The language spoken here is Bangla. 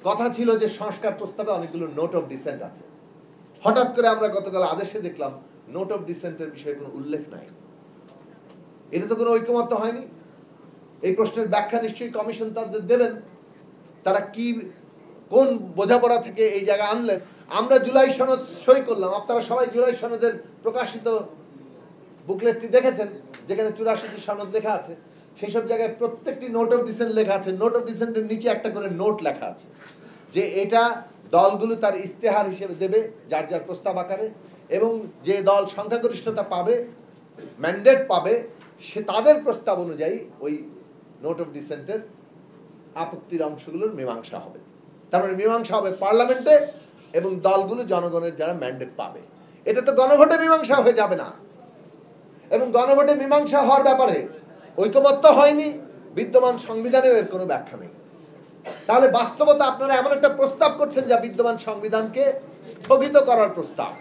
কথা ছিল যে সংস্কার প্রস্তাবে অনেকগুলো নোট অফ ডিসেন্ট আছে। হঠাৎ করে আমরা গতকাল আদেশে দেখলাম নোট অফ ডিসেন্টের বিষয়ে কোনো উল্লেখ নাই। এটা তো কোনো ঐকমত্য হয়নি। এই প্রশ্নের ব্যাখ্যা নিশ্চয়ই কমিশন তাদের দেবেন। তারা কি কোন বোঝাপড়া থেকে এই জায়গা আনলেন। আমরা জুলাই সনদ সই করলাম, আপনারা সবাই জুলাই সনদের প্রকাশিত বুকলেটটি দেখেছেন, যেখানে 84টি সনদ লেখা আছে। সেই সব জায়গায় প্রত্যেকটি নোট অফ ডিসেন্ট লেখা আছে। নোট অফ ডিসেন্টের নিচে একটা করে নোট লেখা আছে যে এটা দলগুলো তার ইস্তেহার হিসেবে দেবে যার যার প্রস্তাব আকারে, এবং যে দল সংখ্যাগরিষ্ঠতা পাবে, ম্যান্ডেট পাবে, সে তাদের প্রস্তাব অনুযায়ী ওই নোট অফ ডিসেন্টের আপত্তির অংশগুলোর মীমাংসা হবে। তার মানে মীমাংসা হবে পার্লামেন্টে, এবং দলগুলো জনগণের যারা ম্যান্ডেট পাবে। এটা তো গণভোটে মীমাংসা হয়ে যাবে না, এবং গণভোটে মীমাংসা হওয়ার ব্যাপারে ঐকমত্য হয়নি। বিদ্যমান সংবিধানেও এর কোনো ব্যাখ্যা নেই। তাহলে বাস্তবতা আপনারা এমন একটা প্রস্তাব করছেন যা বিদ্যমান সংবিধানকে স্থগিত করার প্রস্তাব।